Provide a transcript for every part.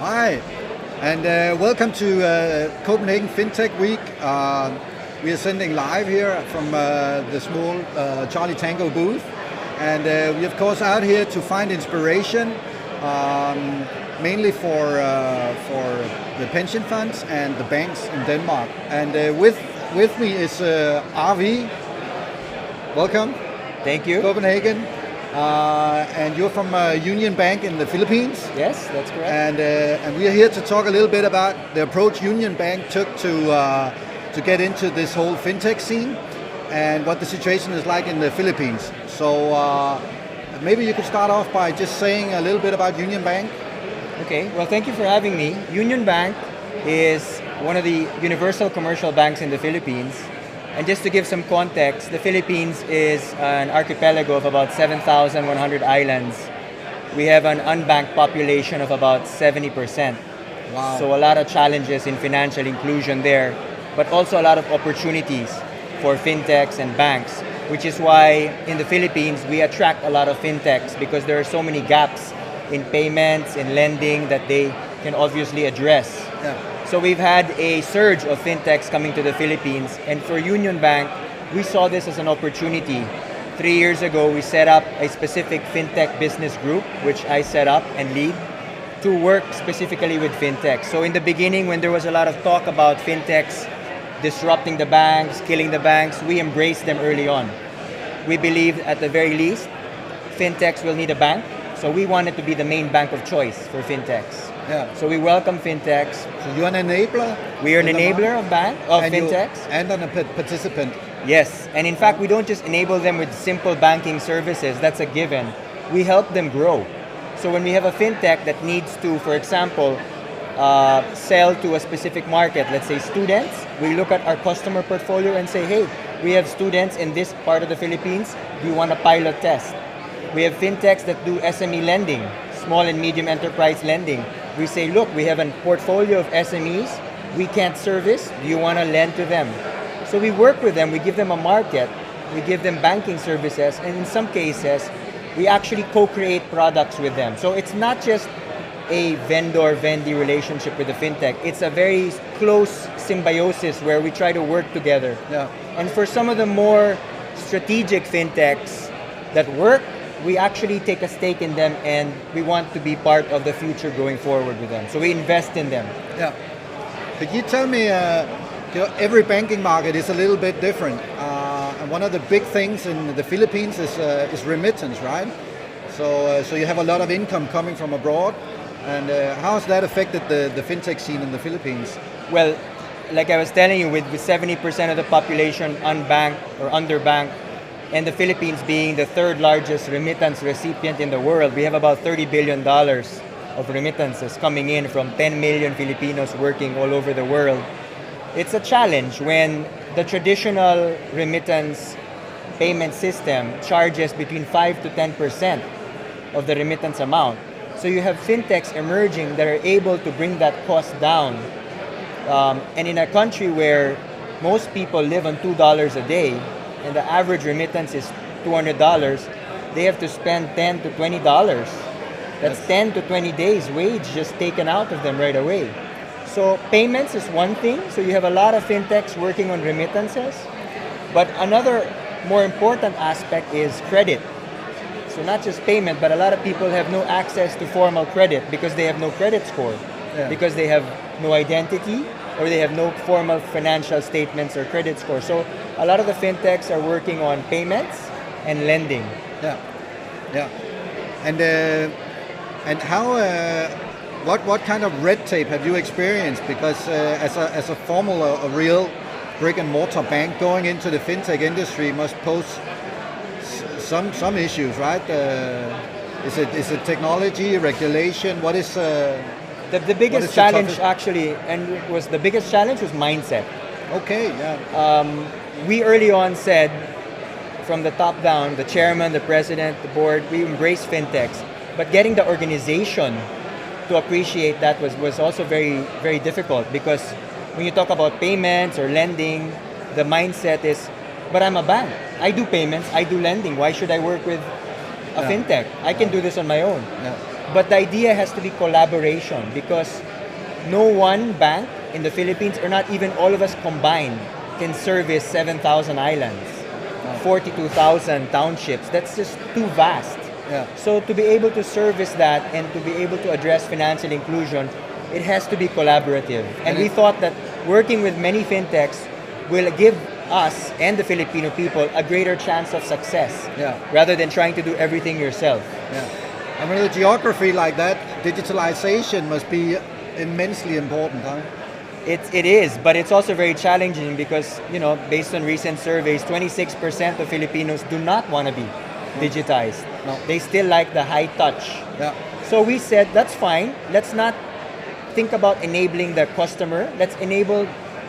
Hi, and welcome to Copenhagen Fintech Week. We are sending live here from the small Charlie Tango booth, and we of course out here to find inspiration, mainly for the pension funds and the banks in Denmark. And with me is Arvie. Welcome. Thank you. Copenhagen. And you're from UnionBank in the Philippines. Yes, that's correct. And we are here to talk a little bit about the approach UnionBank took to get into this whole fintech scene and what the situation is like in the Philippines. So maybe you could start off by just saying a little bit about UnionBank. Okay, well, thank you for having me. UnionBank is one of the universal commercial banks in the Philippines. And just to give some context, the Philippines is an archipelago of about 7,100 islands. We have an unbanked population of about 70%. Wow. So a lot of challenges in financial inclusion there, but also a lot of opportunities for fintechs and banks, which is why in the Philippines we attract a lot of fintechs because there are so many gaps in payments, in lending that they can obviously address. Yeah. So we've had a surge of fintechs coming to the Philippines, and for UnionBank, we saw this as an opportunity. 3 years ago, we set up a specific fintech business group, which I set up and lead, to work specifically with fintechs. So in the beginning, when there was a lot of talk about fintechs disrupting the banks, killing the banks, we embraced them early on. We believed at the very least, fintechs will need a bank, so we wanted to be the main bank of choice for fintechs. Yeah. So we welcome fintechs. So you're an enabler? We are an enabler of fintechs. And a participant. Yes, and in fact, we don't just enable them with simple banking services, that's a given. We help them grow. So when we have a fintech that needs to, for example, sell to a specific market, let's say students, we look at our customer portfolio and say, hey, we have students in this part of the Philippines, do you want a pilot test? We have fintechs that do SME lending, small and medium enterprise lending. We say, look, we have a portfolio of SMEs we can't service. Do you want to lend to them? So we work with them. We give them a market. We give them banking services. And in some cases, we actually co-create products with them. So it's not just a vendor-vendee relationship with the fintech. It's a very close symbiosis where we try to work together. Yeah. And for some of the more strategic fintechs that work, we actually take a stake in them and we want to be part of the future going forward with them. So we invest in them. Yeah. Could you tell me, every banking market is a little bit different. And one of the big things in the Philippines is remittance, right? So you have a lot of income coming from abroad. And how has that affected the fintech scene in the Philippines? Well, like I was telling you, with 70% of the population unbanked or underbanked, and the Philippines being the third largest remittance recipient in the world, we have about $30 billion of remittances coming in from 10 million Filipinos working all over the world. It's a challenge when the traditional remittance payment system charges between 5 to 10% of the remittance amount. So you have fintechs emerging that are able to bring that cost down. And in a country where most people live on $2 a day, and the average remittance is $200, they have to spend $10 to $20. That's 10 to 20 days wage just taken out of them right away. So payments is one thing. So you have a lot of fintechs working on remittances. But another more important aspect is credit. So not just payment, but a lot of people have no access to formal credit because they have no credit score, because they have no identity, or they have no formal financial statements or credit score. So a lot of the fintechs are working on payments and lending. Yeah, yeah. And how, what kind of red tape have you experienced? Because as a formal, a real brick and mortar bank going into the fintech industry must pose some issues, right? Is it technology, regulation? What is the biggest challenge actually, and the biggest challenge was mindset. Okay, yeah. We early on said, from the top down, the chairman, the president, the board, we embrace fintechs. But getting the organization to appreciate that was also very, very difficult because when you talk about payments or lending, the mindset is, but I'm a bank. I do payments, I do lending. Why should I work with a fintech? I can do this on my own. Yeah. But the idea has to be collaboration, because no one bank in the Philippines, or not even all of us combined, can service 7,000 islands, 42,000 townships. That's just too vast. Yeah. So to be able to service that and to be able to address financial inclusion, it has to be collaborative. And we thought that working with many fintechs will give us and the Filipino people a greater chance of success, rather than trying to do everything yourself. Yeah. And with a geography like that, digitalization must be immensely important, huh? It is, but it's also very challenging because, based on recent surveys, 26% of Filipinos do not want to be digitized. No. They still like the high touch. Yeah. So we said, that's fine. Let's not think about enabling the customer. Let's enable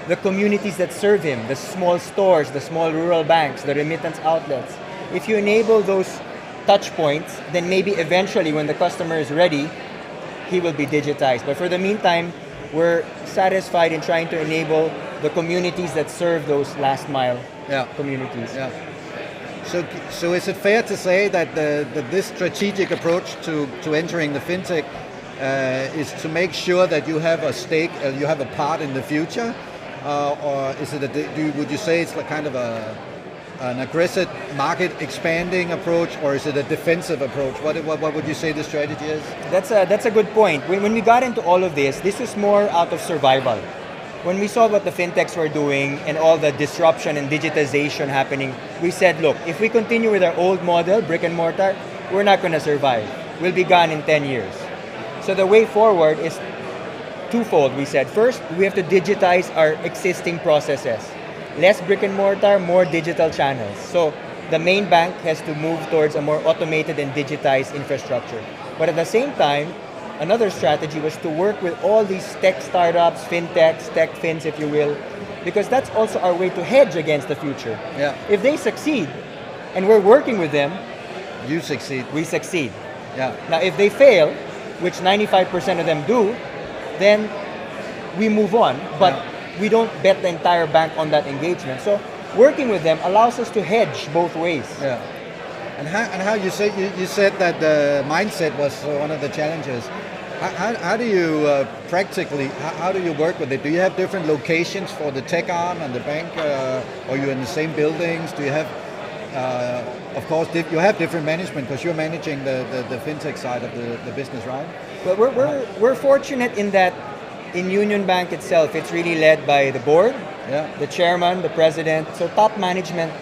the communities that serve him, the small stores, the small rural banks, the remittance outlets. If you enable those touch points, then maybe eventually when the customer is ready, he will be digitized. But for the meantime, we're satisfied in trying to enable the communities that serve those last mile communities. Yeah. So is it fair to say that this strategic approach to entering the fintech is to make sure that you have a stake, you have a part in the future, or is it would you say it's like kind of an aggressive market expanding approach, or is it a defensive approach? What would you say the strategy is? That's a good point. When we got into all of this was more out of survival. When we saw what the fintechs were doing and all the disruption and digitization happening, we said, look, if we continue with our old model, brick and mortar, we're not going to survive. We'll be gone in 10 years. So the way forward is twofold, we said. First, we have to digitize our existing processes. Less brick and mortar, more digital channels. So the main bank has to move towards a more automated and digitized infrastructure. But at the same time, another strategy was to work with all these tech startups, fintechs, tech fins, if you will, because that's also our way to hedge against the future. Yeah. If they succeed, and we're working with them, you succeed. We succeed. Yeah. Now, if they fail, which 95% of them do, then we move on. But we don't bet the entire bank on that engagement. So working with them allows us to hedge both ways. Yeah. And how you said that the mindset was one of the challenges. How do you practically, how do you work with it? Do you have different locations for the tech arm and the bank? Or you're in the same buildings? Do you have, of course, you have different management because you're managing the fintech side of the business, right? Well, we're fortunate in that in UnionBank itself, it's really led by the board, the chairman, the president. So top management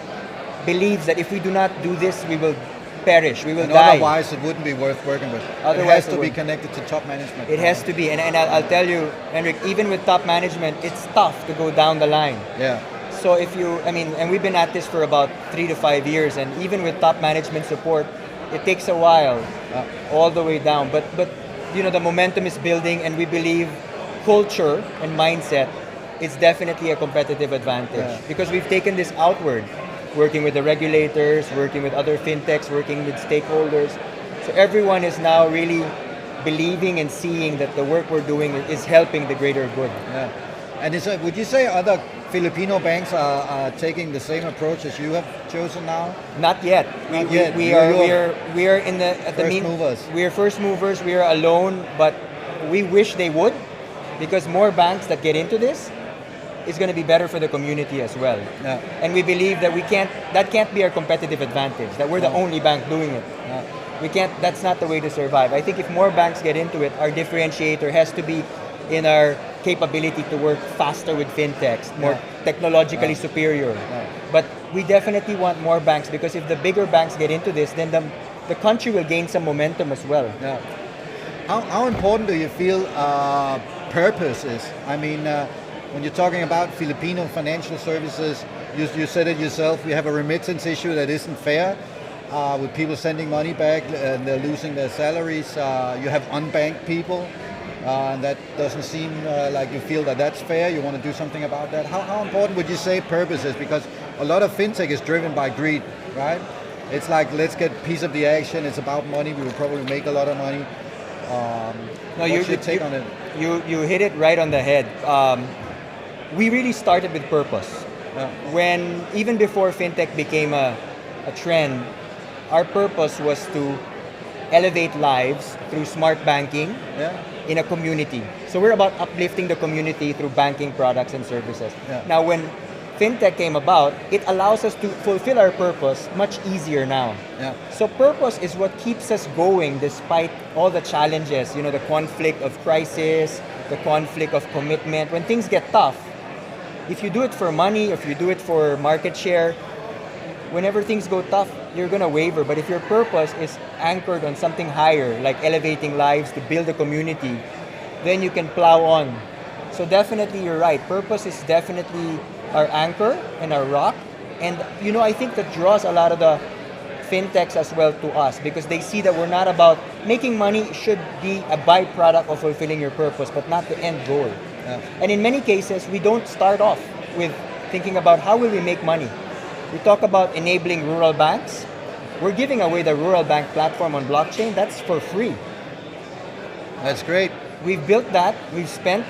believes that if we do not do this, we will perish, we will die. Otherwise, it wouldn't be worth working with. Otherwise, it has to be connected to top management. It has to be, and I'll tell you, Henrik, even with top management, it's tough to go down the line. Yeah. So and we've been at this for about 3 to 5 years, and even with top management support, it takes a while, all the way down. But the momentum is building, and we believe culture and mindset is definitely a competitive advantage because we've taken this outward, working with the regulators, working with other fintechs, working with stakeholders. So everyone is now really believing and seeing that the work we're doing is helping the greater good. Yeah. And would you say other Filipino banks are taking the same approach as you have chosen now? Not yet. We are in the first movers. We are first movers. We are alone, but we wish they would, because more banks that get into this is going to be better for the community as well. Yeah. And we believe that that can't be our competitive advantage, that we're the only bank doing it. That's not the way to survive. I think if more banks get into it, our differentiator has to be in our capability to work faster with fintechs, more technologically superior. But we definitely want more banks, because if the bigger banks get into this, then the country will gain some momentum as well. Yeah. How important do you feel purpose is? I mean, when you're talking about Filipino financial services, you said it yourself, we have a remittance issue that isn't fair, with people sending money back and they're losing their salaries. You have unbanked people, and that doesn't seem like you feel that that's fair. You want to do something about that. How important would you say purpose is? Because a lot of fintech is driven by greed, right? It's like, let's get a piece of the action. It's about money. We will probably make a lot of money. What's your take on it? You hit it right on the head. We really started with purpose. When even before fintech became a trend, our purpose was to elevate lives through smart banking in a community. So we're about uplifting the community through banking products and services. Yeah. Now, when fintech came about, it allows us to fulfill our purpose much easier now. Yeah. So purpose is what keeps us going despite all the challenges, the conflict of crisis, the conflict of commitment. When things get tough, if you do it for money, if you do it for market share, whenever things go tough, you're gonna waver. But if your purpose is anchored on something higher, like elevating lives to build a community, then you can plow on. So definitely you're right. Purpose is definitely our anchor and our rock. And I think that draws a lot of the fintechs as well to us, because they see that we're not about making money. Should be a byproduct of fulfilling your purpose, but not the end goal. Yeah. And in many cases, we don't start off with thinking about how will we make money. We talk about enabling rural banks. We're giving away the rural bank platform on blockchain. That's for free. That's great. We've built that, we've spent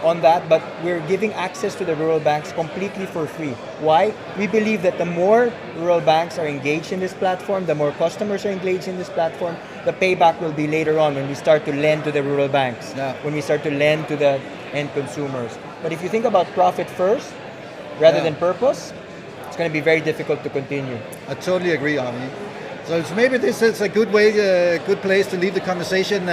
on that, but we're giving access to the rural banks completely for free. Why? We believe that the more rural banks are engaged in this platform, the more customers are engaged in this platform, the payback will be later on when we start to lend to the rural banks, when we start to lend to the end consumers. But if you think about profit first, rather than purpose, it's going to be very difficult to continue. I totally agree, Arvie. So maybe this is a good place to leave the conversation.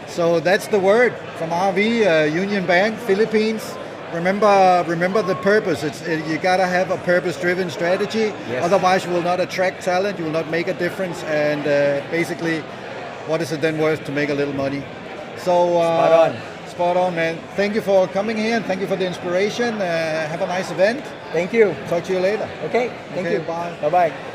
So that's the word from Arvie, UnionBank, Philippines. Remember the purpose. You gotta have a purpose-driven strategy. Yes. Otherwise, you will not attract talent. You will not make a difference. And basically, what is it then worth to make a little money? So spot on, man. Thank you for coming here, and thank you for the inspiration. Have a nice event. Thank you. Talk to you later. Okay, thank you. Bye. Bye-bye.